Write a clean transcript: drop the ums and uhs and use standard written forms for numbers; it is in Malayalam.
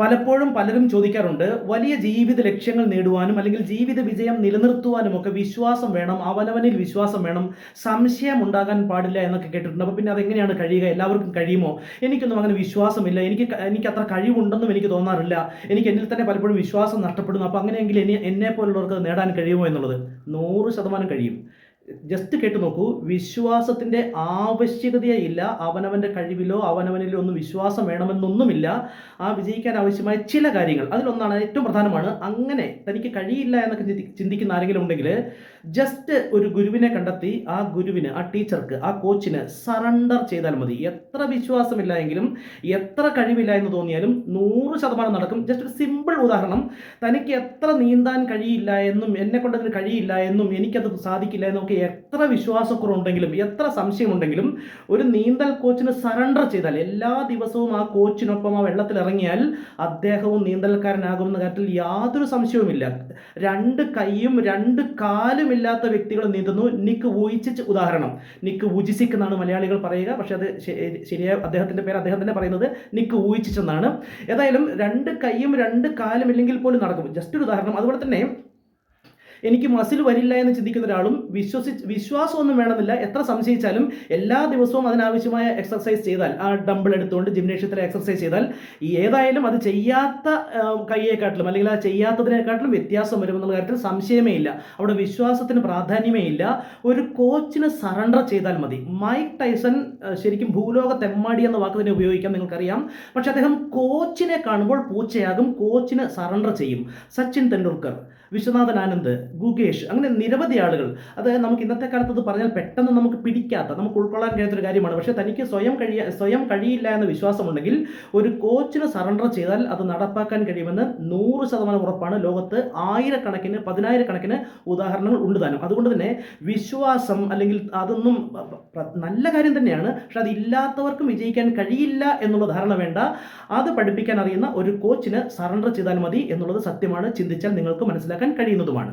പലപ്പോഴും പലരും ചോദിക്കാറുണ്ട്, വലിയ ജീവിത ലക്ഷ്യങ്ങൾ നേടുവാനും അല്ലെങ്കിൽ ജീവിത വിജയം നിലനിർത്തുവാനും ഒക്കെ വിശ്വാസം വേണം, അവനവനിൽ വിശ്വാസം വേണം, സംശയം ഉണ്ടാകാൻ പാടില്ല എന്നൊക്കെ കേട്ടിട്ടുണ്ട്. അപ്പോൾ പിന്നെ അതെങ്ങനെയാണ് കഴിയുക? എല്ലാവർക്കും കഴിയുമോ? എനിക്കൊന്നും അങ്ങനെ വിശ്വാസമില്ല, എനിക്ക് അത്ര കഴിവുണ്ടെന്നും എനിക്ക് തോന്നാറില്ല, എനിക്ക് എന്നിൽ തന്നെ പലപ്പോഴും വിശ്വാസം നഷ്ടപ്പെടുന്നു. അപ്പോൾ അങ്ങനെയെങ്കിൽ എന്നെ പോലുള്ളവർക്ക് നേടാൻ കഴിയുമോ എന്നുള്ളത് 100% കഴിയും. ജസ്റ്റ് കേട്ട് നോക്കൂ. വിശ്വാസത്തിൻ്റെ ആവശ്യകതയേ ഇല്ല. അവനവൻ്റെ കഴിവിലോ അവനവനിലോ ഒന്നും വിശ്വാസം വേണമെന്നൊന്നുമില്ല. ആ വിജയിക്കാൻ ആവശ്യമായ ചില കാര്യങ്ങൾ അതിലൊന്നാണ്, ഏറ്റവും പ്രധാനമാണ്. അങ്ങനെ തനിക്ക് കഴിയില്ല എന്നൊക്കെ ചിന്തിക്കുന്ന ആരെങ്കിലും ഉണ്ടെങ്കിൽ ജസ്റ്റ് ഒരു ഗുരുവിനെ കണ്ടെത്തി ആ ഗുരുവിന്, ആ ടീച്ചർക്ക്, ആ കോച്ചിന് സറണ്ടർ ചെയ്താൽ മതി. എത്ര വിശ്വാസമില്ല എങ്കിലും, എത്ര കഴിവില്ല എന്ന് തോന്നിയാലും 100% നടക്കും. ജസ്റ്റ് ഒരു സിമ്പിൾ ഉദാഹരണം. തനിക്ക് എത്ര നീന്താൻ കഴിയില്ല എന്നും എന്നെ കൊണ്ടതിന് കഴിയില്ല എന്നും എനിക്കത് സാധിക്കില്ല എന്നൊക്കെ എത്ര വിശ്വാസക്കുറവുണ്ടെങ്കിലും എത്ര സംശയമുണ്ടെങ്കിലും ഒരു നീന്തൽ കോച്ചിന് സറണ്ടർ ചെയ്താൽ, എല്ലാ ദിവസവും ആ കോച്ചിനൊപ്പം ആ വെള്ളത്തിൽ ഇറങ്ങിയാൽ അദ്ദേഹവും നീന്തൽക്കാരനാകുമെന്ന കാര്യത്തിൽ യാതൊരു സംശയവുമില്ല. രണ്ട് കൈയും രണ്ട് കാലും ഇല്ലാത്ത വ്യക്തികൾ നീന്തുന്നു. നിക്ക് വൂയിച്ചിച്ച് ഉദാഹരണം. നിക്ക് വൂജിസിക് എന്നാണ് മലയാളികൾ പറയുക, പക്ഷെ അത് ശരിയായ അദ്ദേഹത്തിൻ്റെ പേര് അദ്ദേഹം തന്നെ പറയുന്നത് നിക്ക് വൂയിച്ചിച്ച് എന്നാണ്. ഏതായാലും രണ്ട് കൈയും രണ്ട് കാലും ഇല്ലെങ്കിൽ പോലും നടക്കും. ജസ്റ്റ് ഒരു ഉദാഹരണം. അതുപോലെ തന്നെ എനിക്ക് മസിൽ വരില്ല എന്ന് ചിന്തിക്കുന്ന ഒരാളും വിശ്വാസമൊന്നും വേണമെന്നില്ല, എത്ര സംശയിച്ചാലും എല്ലാ ദിവസവും അതിനാവശ്യമായ എക്സർസൈസ് ചെയ്താൽ, ആ ഡംബിൾ എടുത്തുകൊണ്ട് ജിംനേഷ്യത്തിൽ എക്സർസൈസ് ചെയ്താൽ ഏതായാലും അത് ചെയ്യാത്ത കൈയെക്കാട്ടിലും അല്ലെങ്കിൽ ആ ചെയ്യാത്തതിനെക്കാട്ടിലും വ്യത്യാസം വരുമെന്നുള്ള കാര്യത്തിൽ സംശയമേ ഇല്ല. അവിടെ വിശ്വാസത്തിന് പ്രാധാന്യമേ ഇല്ല. ഒരു കോച്ചിന് സറണ്ടർ ചെയ്താൽ മതി. മൈക്ക് ടൈസൺ ശരിക്കും ഭൂലോക തെമ്മാടി എന്ന വാക്ക് തന്നെ ഉപയോഗിക്കാം, നിങ്ങൾക്കറിയാം. പക്ഷെ അദ്ദേഹം കോച്ചിനെ കാണുമ്പോൾ പൂച്ചയാകും, കോച്ചിന് സറണ്ടർ ചെയ്യും. സച്ചിൻ തെണ്ടുൽക്കർ, വിശ്വനാഥൻ ആനന്ദ്, ഗുകേഷ്, അങ്ങനെ നിരവധി ആളുകൾ. അത് നമുക്ക് ഇന്നത്തെ കാലത്ത് അത് പറഞ്ഞാൽ പെട്ടെന്ന് നമുക്ക് പിടിക്കാത്ത, നമുക്ക് ഉൾക്കൊള്ളാൻ കഴിയാത്തൊരു കാര്യമാണ്. പക്ഷേ തനിക്ക് സ്വയം കഴിയില്ല എന്ന വിശ്വാസമുണ്ടെങ്കിൽ ഒരു കോച്ചിന് സറണ്ടർ ചെയ്താൽ അത് നടപ്പാക്കാൻ കഴിയുമെന്ന് 100% ഉറപ്പാണ്. ലോകത്ത് ആയിരക്കണക്കിന്, പതിനായിരക്കണക്കിന് ഉദാഹരണങ്ങൾ ഉണ്ട് താനും. അതുകൊണ്ട് തന്നെ വിശ്വാസം അല്ലെങ്കിൽ അതൊന്നും നല്ല കാര്യം തന്നെയാണ്, പക്ഷെ അതില്ലാത്തവർക്കും വിജയിക്കാൻ കഴിയില്ല എന്നുള്ള ധാരണ വേണ്ട. അത് പഠിപ്പിക്കാൻ അറിയുന്ന ഒരു കോച്ചിന് സറണ്ടർ ചെയ്താൽ മതി എന്നുള്ളത് സത്യമാണ്. ചിന്തിച്ചാൽ നിങ്ങൾക്ക് മനസ്സിലാക്കാൻ കഴിയുന്നതുമാണ്.